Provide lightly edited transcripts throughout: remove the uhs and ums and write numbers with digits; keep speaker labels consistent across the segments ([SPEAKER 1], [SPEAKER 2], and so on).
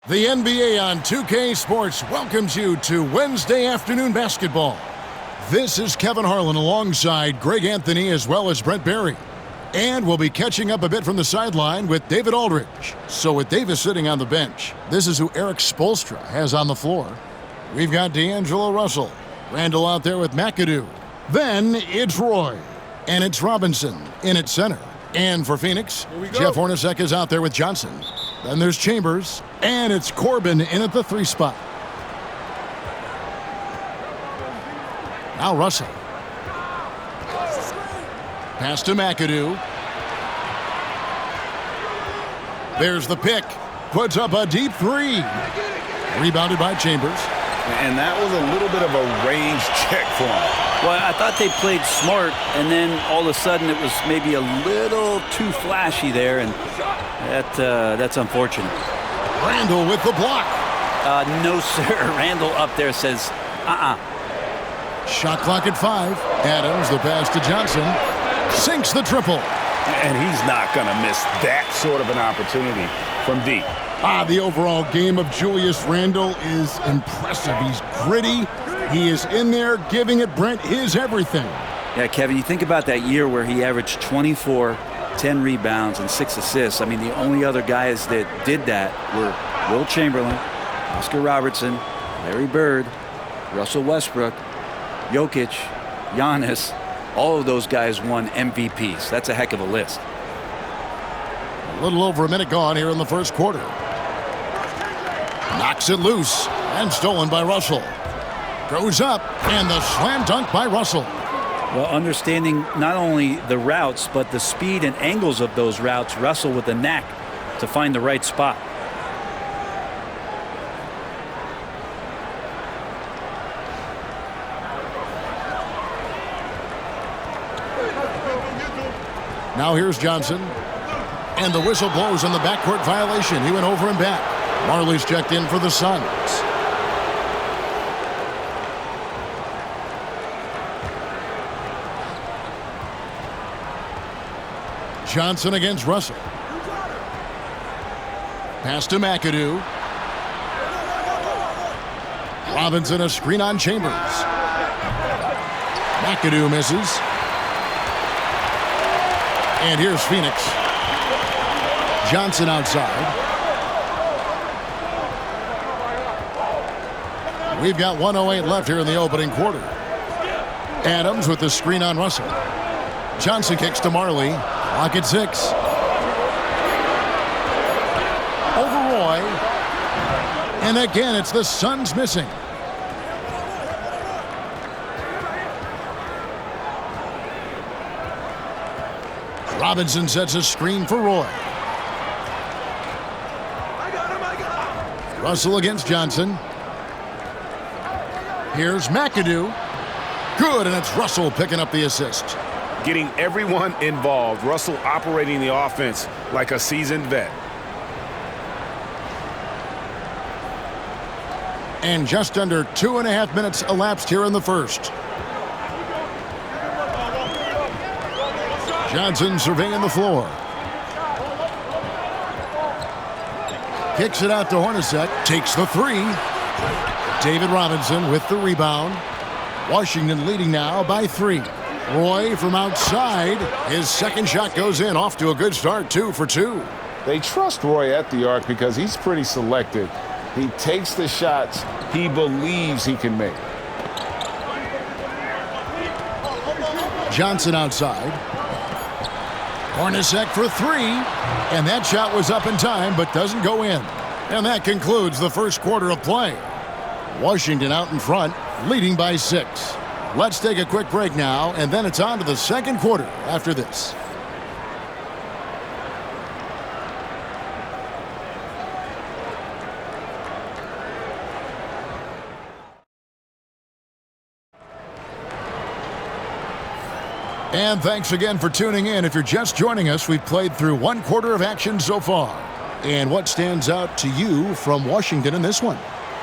[SPEAKER 1] The NBA on 2K Sports welcomes you to Wednesday afternoon basketball. This is Kevin Harlan alongside Greg Anthony as well as Brent Barry. And we'll be catching up a bit from the sideline with David Aldridge. So with Davis sitting on the bench, this is who Eric Spoelstra has on the floor. We've got D'Angelo Russell. Randall out there with Mcadoo. Then it's Roy. And it's Robinson in at center. And for Phoenix, Jeff Hornacek is out there with Johnson. Then there's Chambers, and it's Corbin in at the 3 spot. Now Russell. Pass to Mcadoo. There's the pick. Puts up a deep 3. Rebounded by Chambers.
[SPEAKER 2] And that was a little bit of a range check for him.
[SPEAKER 3] Well, I thought they played smart, and then all of a sudden it was maybe a little too flashy there, and that's unfortunate.
[SPEAKER 1] Randall with the block.
[SPEAKER 3] No, sir. Randall up there says,
[SPEAKER 1] Shot clock at 5. Adams, the pass to Johnson. Sinks the triple.
[SPEAKER 2] And he's not going to miss that sort of an opportunity from deep.
[SPEAKER 1] The overall game of Julius Randle is impressive. He's gritty. He is in there giving it, Brent, his everything.
[SPEAKER 3] Yeah, Kevin, you think about that year where he averaged 24, 10 rebounds, and 6 assists. I mean, the only other guys that did that were Will Chamberlain, Oscar Robertson, Larry Bird, Russell Westbrook, Jokic, Giannis. All of those guys won MVPs. That's a heck of a list.
[SPEAKER 1] A little over a minute gone here in the first quarter. Knocks it loose and stolen by Russell. Goes up and the slam dunk by Russell.
[SPEAKER 3] Well, understanding not only the routes but the speed and angles of those routes, Russell with the knack to find the right spot.
[SPEAKER 1] Now here's Johnson. And the whistle blows on the backcourt violation. He went over and back. Marley's checked in for the Suns. Johnson against Russell. Pass to Mcadoo. Robinson a screen on Chambers. Mcadoo misses. And here's Phoenix. Johnson outside. We've got 1:08 left here in the opening quarter. Adams with the screen on Russell. Johnson kicks to Marley. Clock at 6. Over Roy. And again, it's the Suns missing. Robinson sets a screen for Roy. Russell against Johnson. Here's Mcadoo. Good, and it's Russell picking up the assist.
[SPEAKER 2] Getting everyone involved. Russell operating the offense like a seasoned vet.
[SPEAKER 1] And just under 2.5 minutes elapsed here in the first. Johnson surveying the floor. Kicks it out to Hornacek. Takes the 3. David Robinson with the rebound. Washington leading now by 3. Roy from outside. His second shot goes in. Off to a good start. 2 for 2.
[SPEAKER 2] They trust Roy at the arc because he's pretty selective. He takes the shots he believes he can make.
[SPEAKER 1] Johnson outside. Hornacek for 3. And that shot was up in time but doesn't go in. And that concludes the first quarter of play. Washington out in front, leading by 6. Let's take a quick break now, and then it's on to the second quarter after this. And thanks again for tuning in. If you're just joining us, we've played through one quarter of action so far. And what stands out to you from Washington in this one?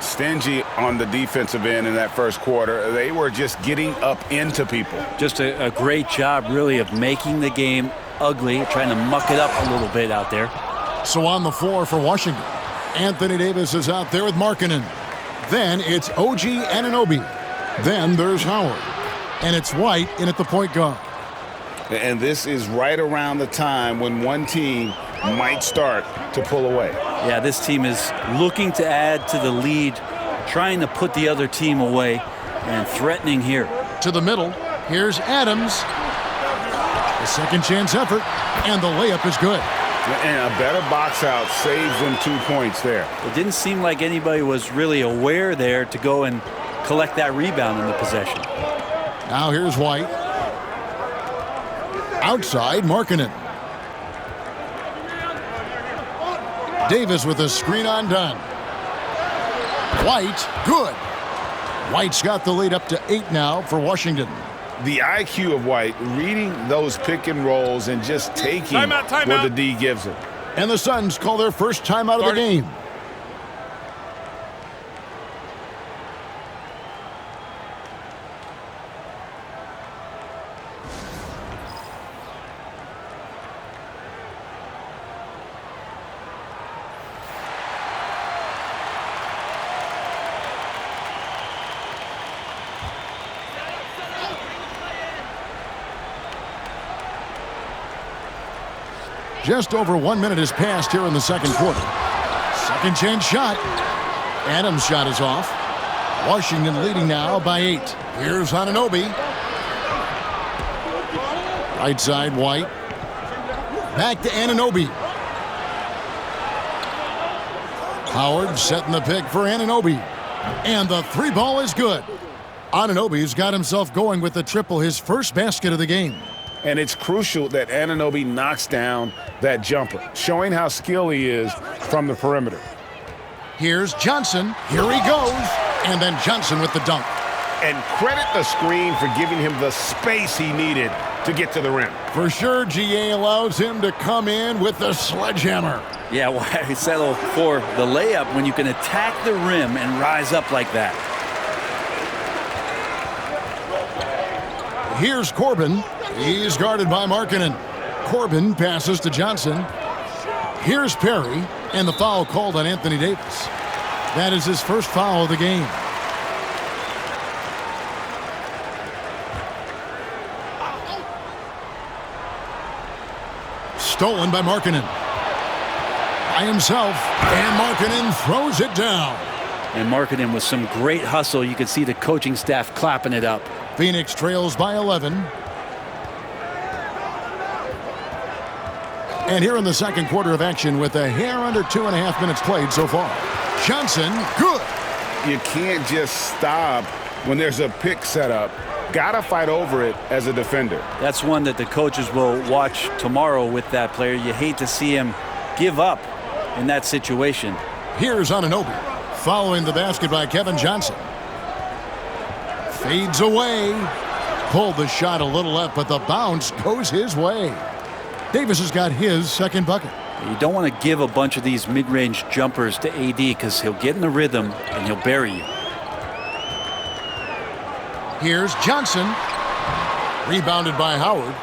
[SPEAKER 2] Stingy on the defensive end in that first quarter. They were just getting up into people.
[SPEAKER 3] Just a great job, really, of making the game ugly, trying to muck it up a little bit out there.
[SPEAKER 1] So on the floor for Washington, Anthony Davis is out there with Markkanen. Then it's OG Anunoby. Then there's Howard. And it's White in at the point guard.
[SPEAKER 2] And this is right around the time when one team might start to pull away.
[SPEAKER 3] Yeah, this team is looking to add to the lead, trying to put the other team away, and threatening here.
[SPEAKER 1] To the middle, here's Adams. A second chance effort, and the layup is good.
[SPEAKER 2] And a better box out saves them 2 points there.
[SPEAKER 3] It didn't seem like anybody was really aware there to go and collect that rebound in the possession.
[SPEAKER 1] Now here's White. Outside, Markkanen. Davis with a screen on Dunn. White, good. White's got the lead up to 8 now for Washington.
[SPEAKER 2] The IQ of White, reading those pick and rolls and just taking
[SPEAKER 4] timeout.
[SPEAKER 2] what the D gives him.
[SPEAKER 1] And the Suns call their first timeout of the game. Just over 1 minute has passed here in the second quarter. Second chance shot. Adams' shot is off. Washington leading now by 8. Here's Anunoby. Right side, White. Back to Anunoby. Howard setting the pick for Anunoby. And the 3 ball is good. Anunoby's got himself going with the triple, his first basket of the game.
[SPEAKER 2] And it's crucial that Anunoby knocks down that jumper, showing how skilled he is from the perimeter.
[SPEAKER 1] Here's Johnson. Here he goes. And then Johnson with the dunk.
[SPEAKER 2] And credit the screen for giving him the space he needed to get to the rim.
[SPEAKER 1] For sure, GA allows him to come in with the sledgehammer.
[SPEAKER 3] Yeah, why settle for the layup when you can attack the rim and rise up like that?
[SPEAKER 1] Here's Corbin. He's guarded by Markkanen. Corbin passes to Johnson. Here's Perry, and the foul called on Anthony Davis. That is his first foul of the game. Stolen by Markkanen. By himself, and Markkanen throws it down.
[SPEAKER 3] And Markkanen with some great hustle. You can see the coaching staff clapping it up.
[SPEAKER 1] Phoenix trails by 11. And here in the second quarter of action with a hair under 2.5 minutes played so far. Johnson, good.
[SPEAKER 2] You can't just stop when there's a pick set up. Gotta fight over it as a defender.
[SPEAKER 3] That's one that the coaches will watch tomorrow with that player. You hate to see him give up in that situation.
[SPEAKER 1] Here's Anunoby, following the basket by Kevin Johnson. Fades away. Pulled the shot a little left, but the bounce goes his way. Davis has got his second bucket.
[SPEAKER 3] You don't want to give a bunch of these mid-range jumpers to AD because he'll get in the rhythm and he'll bury you.
[SPEAKER 1] Here's Johnson. Rebounded by Howard.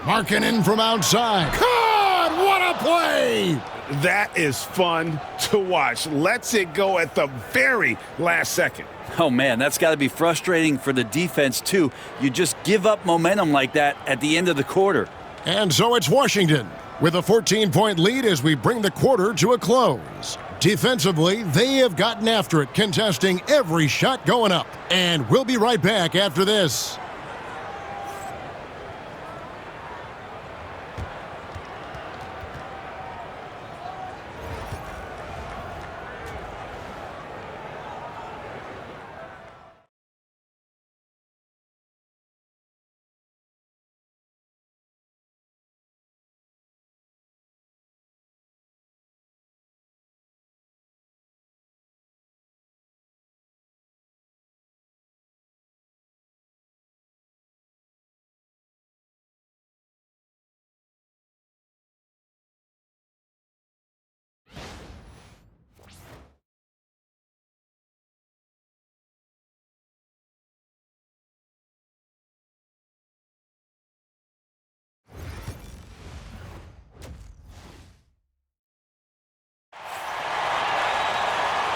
[SPEAKER 1] Markkanen from outside. God, what a play!
[SPEAKER 2] That is fun to watch. Lets it go at the very last second.
[SPEAKER 3] Oh, man, that's got to be frustrating for the defense, too. You just give up momentum like that at the end of the quarter.
[SPEAKER 1] And so it's Washington with a 14-point lead as we bring the quarter to a close. Defensively, they have gotten after it, contesting every shot going up. And we'll be right back after this.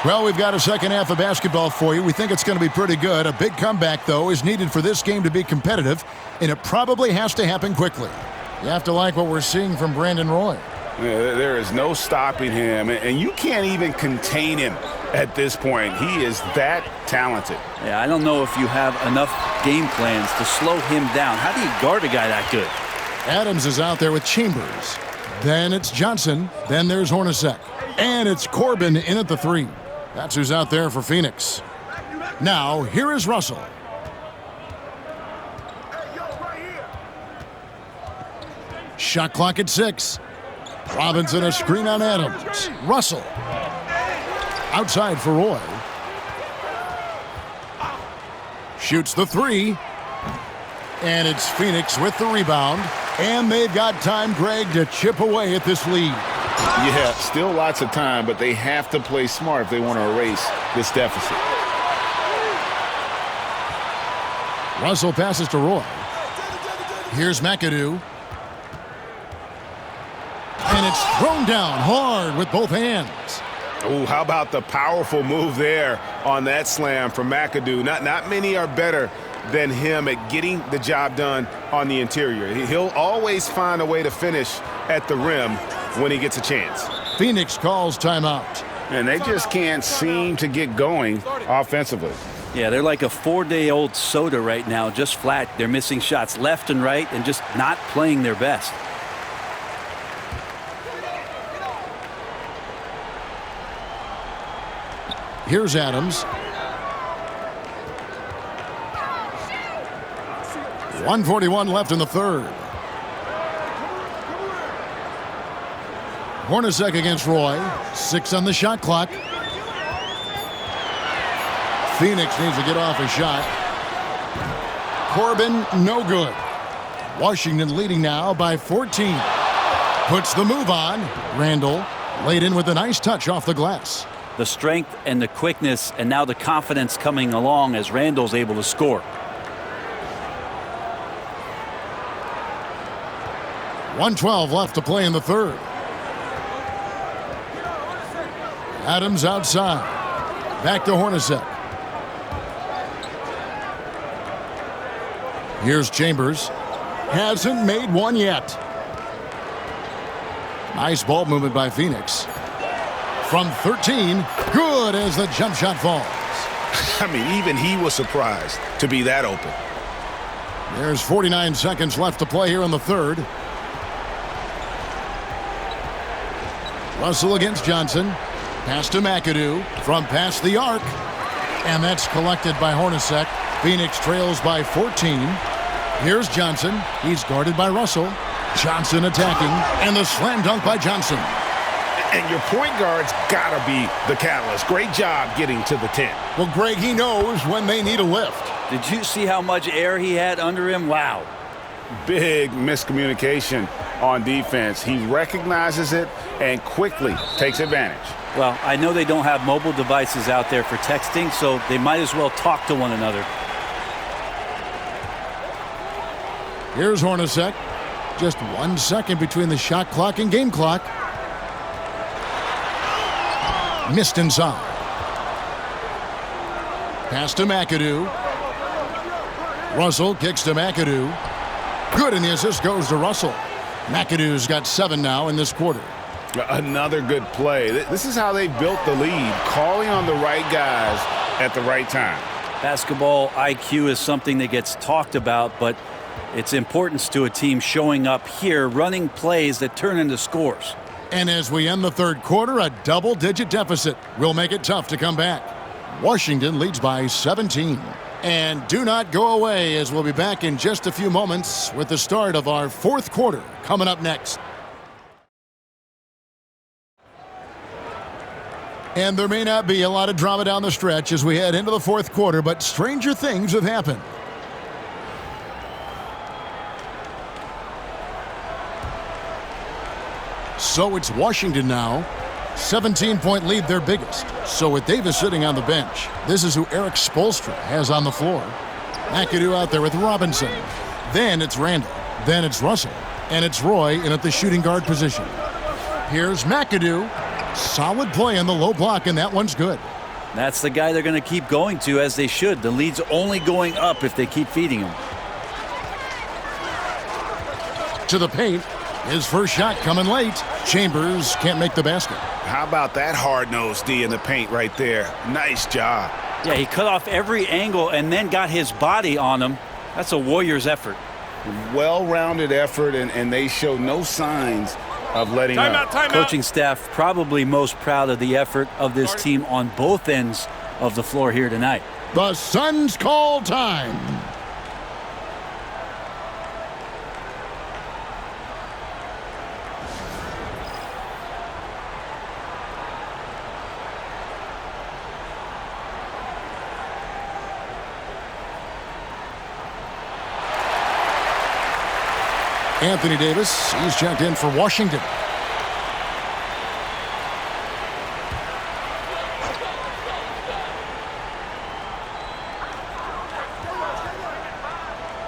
[SPEAKER 1] Well, we've got a second half of basketball for you. We think it's going to be pretty good. A big comeback, though, is needed for this game to be competitive, and it probably has to happen quickly. You have to like what we're seeing from Brandon Roy.
[SPEAKER 2] Yeah, there is no stopping him, and you can't even contain him at this point. He is that talented.
[SPEAKER 3] Yeah, I don't know if you have enough game plans to slow him down. How do you guard a guy that good?
[SPEAKER 1] Adams is out there with Chambers. Then it's Johnson. Then there's Hornacek. And it's Corbin in at the 3. That's who's out there for Phoenix. Now, here is Russell. Shot clock at 6. Robinson a screen on Adams. Russell. Outside for Roy. Shoots the 3. And it's Phoenix with the rebound. And they've got time, Greg, to chip away at this lead.
[SPEAKER 2] Yeah, still lots of time, but they have to play smart if they want to erase this deficit.
[SPEAKER 1] Russell passes to Roy. Here's Mcadoo. And it's thrown down hard with both hands.
[SPEAKER 2] Oh, how about the powerful move there on that slam from Mcadoo? Not many are better than him at getting the job done on the interior. He'll always find a way to finish at the rim when he gets a chance.
[SPEAKER 1] Phoenix calls timeout.
[SPEAKER 2] And they just can't seem to get going offensively.
[SPEAKER 3] Yeah, they're like a 4-day-old soda right now, just flat. They're missing shots left and right and just not playing their best.
[SPEAKER 1] Here's Adams. 1:41 left in the third. Hornacek against Roy. 6 on the shot clock. Phoenix needs to get off a shot. Corbin, no good. Washington leading now by 14. Puts the move on. Randall laid in with a nice touch off the glass.
[SPEAKER 3] The strength and the quickness and now the confidence coming along as Randall's able to score.
[SPEAKER 1] .112 left to play in the third. Adams outside. Back to Hornacek. Here's Chambers. Hasn't made one yet. Nice ball movement by Phoenix. From 13, good as the jump shot falls.
[SPEAKER 2] I mean, even he was surprised to be that open.
[SPEAKER 1] There's 49 seconds left to play here in the third. Russell against Johnson. Pass to Mcadoo from past the arc. And that's collected by Hornacek. Phoenix trails by 14. Here's Johnson. He's guarded by Russell. Johnson attacking. And the slam dunk by Johnson.
[SPEAKER 2] And your point guard's got to be the catalyst. Great job getting to the 10.
[SPEAKER 1] Well, Greg, he knows when they need a lift.
[SPEAKER 3] Did you see how much air he had under him? Wow.
[SPEAKER 2] Big miscommunication on defense. He recognizes it and quickly takes advantage.
[SPEAKER 3] Well, I know they don't have mobile devices out there for texting, so they might as well talk to one another.
[SPEAKER 1] Here's Hornacek. Just 1 second between the shot clock and game clock. Missed inside. Pass to Mcadoo. Russell kicks to Mcadoo. Good, and the assist goes to Russell. McAdoo's got 7 now in this quarter.
[SPEAKER 2] Another good play. This is how they built the lead, calling on the right guys at the right time.
[SPEAKER 3] Basketball IQ is something that gets talked about, but its importance to a team showing up here, running plays that turn into scores.
[SPEAKER 1] And as we end the third quarter, a double-digit deficit will make it tough to come back. Washington leads by 17. And do not go away, as we'll be back in just a few moments with the start of our fourth quarter coming up next. And there may not be a lot of drama down the stretch as we head into the fourth quarter, but stranger things have happened. So it's Washington now. 17-point lead, their biggest. So with Davis sitting on the bench, this is who Eric Spoelstra has on the floor. Mcadoo out there with Robinson. Then it's Randall. Then it's Russell. And it's Roy in at the shooting guard position. Here's Mcadoo. Solid play on the low block, and that one's good.
[SPEAKER 3] That's the guy they're going to keep going to, as they should. The lead's only going up if they keep feeding him.
[SPEAKER 1] To the paint. His first shot coming late. Chambers can't make the basket.
[SPEAKER 2] How about that hard-nosed D in the paint right there? Nice job.
[SPEAKER 3] Yeah, he cut off every angle and then got his body on him. That's a Warriors effort.
[SPEAKER 2] Well-rounded effort, and they show no signs of letting up.
[SPEAKER 3] Coaching staff probably most proud of the effort of this team on both ends of the floor here tonight.
[SPEAKER 1] The Suns call time. Anthony Davis, he's checked in for Washington.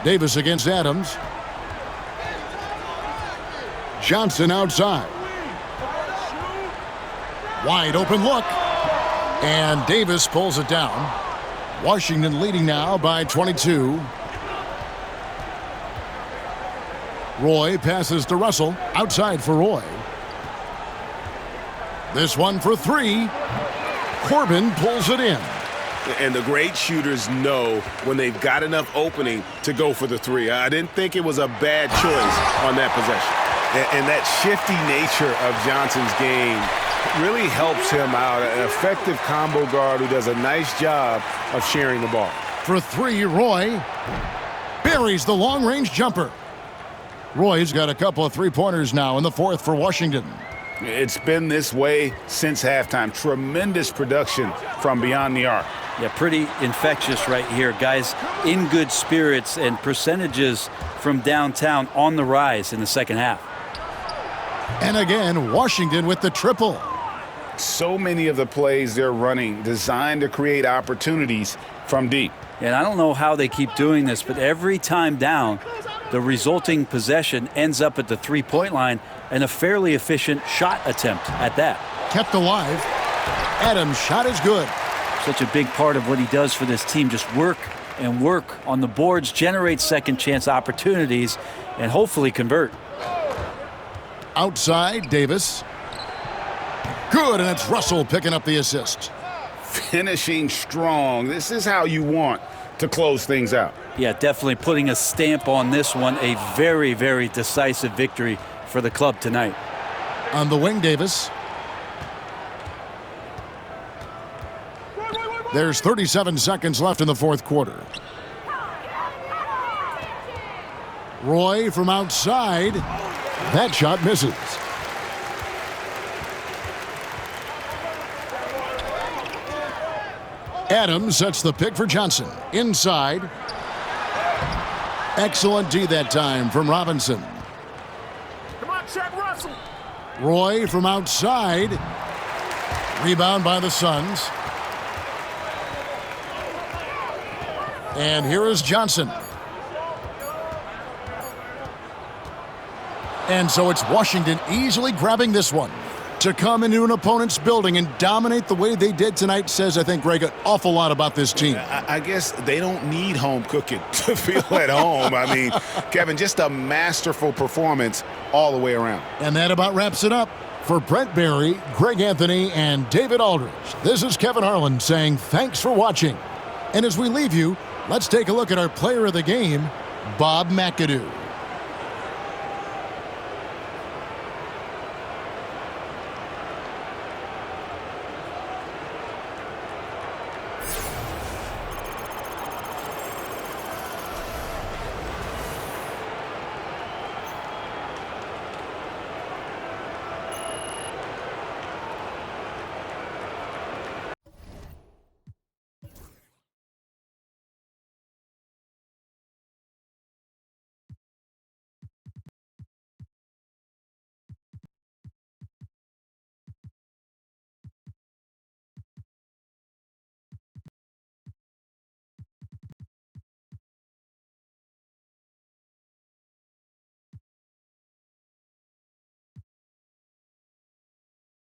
[SPEAKER 1] Davis against Adams. Johnson outside. Wide open look. And Davis pulls it down. Washington leading now by 22. Roy passes to Russell. Outside for Roy. This one for three. Corbin pulls it in.
[SPEAKER 2] And the great shooters know when they've got enough opening to go for the three. I didn't think it was a bad choice on that possession. And that shifty nature of Johnson's game really helps him out. An effective combo guard who does a nice job of sharing the ball.
[SPEAKER 1] For three, Roy buries the long-range jumper. Roy's got a couple of three-pointers now in the fourth for Washington.
[SPEAKER 2] It's been this way since halftime. Tremendous production from beyond the arc.
[SPEAKER 3] Yeah, pretty infectious right here. Guys in good spirits, and percentages from downtown on the rise in the second half.
[SPEAKER 1] And again, Washington with the triple.
[SPEAKER 2] So many of the plays they're running designed to create opportunities from deep.
[SPEAKER 3] And I don't know how they keep doing this, but every time down, the resulting possession ends up at the three-point line, and a fairly efficient shot attempt at that.
[SPEAKER 1] Kept alive. Adams' shot is good.
[SPEAKER 3] Such a big part of what he does for this team. Just work and work on the boards, generate second chance opportunities, and hopefully convert.
[SPEAKER 1] Outside, Davis. Good, and it's Russell picking up the assist.
[SPEAKER 2] Finishing strong. This is how you want to close things out.
[SPEAKER 3] Yeah, definitely putting a stamp on this one. A very, very decisive victory for the club tonight.
[SPEAKER 1] On the wing, Davis. There's 37 seconds left in the fourth quarter. Roy from outside. That shot misses. Adams sets the pick for Johnson. Inside. Excellent D that time from Robinson.
[SPEAKER 2] Come on, check Russell.
[SPEAKER 1] Roy from outside. Rebound by the Suns. And here is Johnson. And so it's Washington easily grabbing this one. To come into an opponent's building and dominate the way they did tonight says, I think, Greg, an awful lot about this team.
[SPEAKER 2] I guess they don't need home cooking to feel at home. I mean, Kevin, just a masterful performance all the way around.
[SPEAKER 1] And that about wraps it up. For Brent Barry, Greg Anthony, and David Aldridge, this is Kevin Harlan saying thanks for watching. And as we leave you, let's take a look at our player of the game, Bob Mcadoo.